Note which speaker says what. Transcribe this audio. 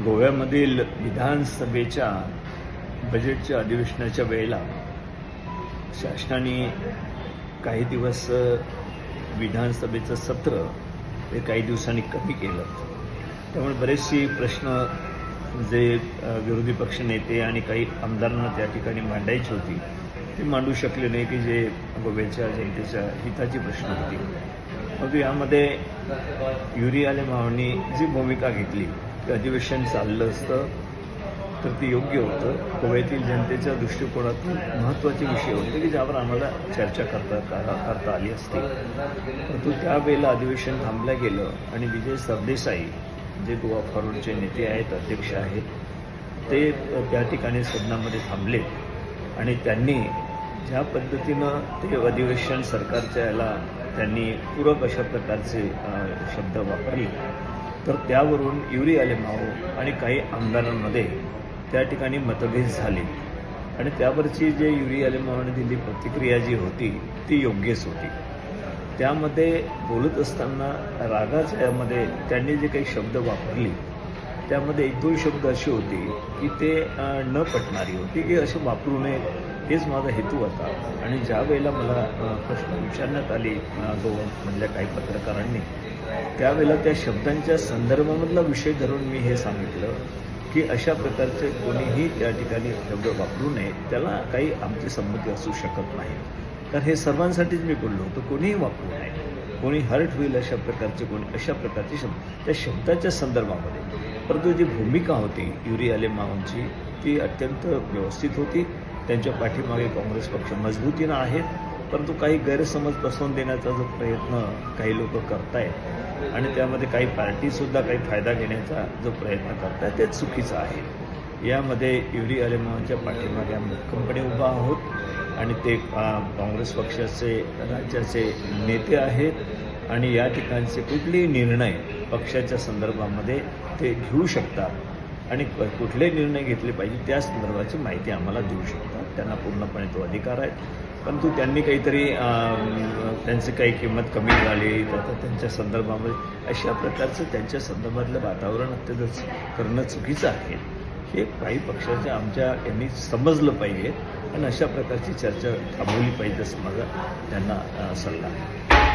Speaker 1: गोव्यामधील विधानसभेच्या बजेटच्या अधिवेशनाच्या वेळेला शासनाने काही दिवस विधानसभेचं सत्र हे काही दिवसांनी कमी केलं. त्यामुळे बरेचसे प्रश्न जे विरोधी पक्षनेते आणि काही आमदारांना त्या ठिकाणी मांडायची होती ती मांडू शकले नाही, की जे गोव्याच्या जनतेच्या हिताची प्रश्न होती. मग यामध्ये युरी मावनी जी भूमिका घेतली की अधिवेशन चाललं असतं तर ते योग्य होतं. गोव्यातील जनतेच्या दृष्टिकोनातून महत्त्वाचे विषय होते की ज्यावर आम्हाला चर्चा करता आली असती. परंतु त्यावेळेला अधिवेशन थांबलं गेलं आणि विजय सरदेसाई जे गोवा फॉरवर्डचे नेते आहेत, अध्यक्ष आहेत, ते त्या ठिकाणी सदनामध्ये थांबले आणि त्यांनी ज्या पद्धतीनं ते अधिवेशन सरकारच्या याला त्यांनी पूरक अशा प्रकारचे शब्द वापरले, तर त्यावरून युरी माओ आणि काही आमदारांमध्ये त्या ठिकाणी मतभेद झाले आणि त्यावरची जे युरी माओने दिली प्रतिक्रिया जी होती ती योग्यच होती. त्यामध्ये बोलत असताना रागाच्या यामध्ये त्यांनी जे काही शब्द वापरले त्यामध्ये एक दोन शब्द असे होते की ते न पटणारी होती, की असे वापरू नये, हेच माझा हेतू होता. आणि ज्या वेळेला मला प्रश्न विचारण्यात आले गोवामधल्या काही पत्रकारांनी, त्यावेळेला त्या शब्दांच्या संदर्भामधला विषय धरून मी हे सांगितलं की अशा प्रकारचे कोणीही त्या ठिकाणी शब्द वापरू नये, त्याला काही आमची संमती असू शकत नाही. तर हे सर्वांसाठीच मी बोललो होतो, कोणीही वापरू नये, कोणी हर्ट होईल अशा प्रकारचे अशा प्रकारचे शब्द त्या शब्दाच्या संदर्भामध्ये. परंतु जी भूमिका होती युरी माओंची ती अत्यंत व्यवस्थित होती. त्यांच्या पाठीमागे काँग्रेस पक्ष मजबूतीनं आहेत, परंतु काही गैरसमज पसरवून देण्याचा जो प्रयत्न काही लोक करतायत आणि त्यामध्ये काही पार्टीसुद्धा काही फायदा घेण्याचा जो प्रयत्न करतायत ते चुकीचं आहे. यामध्ये युरी माओंच्या पाठीमागे आम्ही भक्कमपणे उभा आहोत आणि ते काँग्रेस पक्षाचे राज्याचे नेते आहेत आणि या ठिकाणचे कुठलेही निर्णय पक्षाच्या संदर्भामध्ये ते घेऊ शकतात आणि कुठले निर्णय घेतले पाहिजे त्या संदर्भाची माहिती आम्हाला देऊ शकतात. त्यांना पूर्णपणे तो अधिकार आहे. परंतु त्यांनी काहीतरी त्यांची काही किंमत कमी झाली तर त्यांच्या संदर्भामध्ये अशा प्रकारचं त्यांच्या संदर्भातलं वातावरण अत्यंत करणं चुकीचं आहे. हे काही पक्षाच्या आमच्या यांनी समजलं पाहिजे आणि अशा प्रकारची चर्चा थांबवली पाहिजे असं माझा त्यांना सल्ला आहे.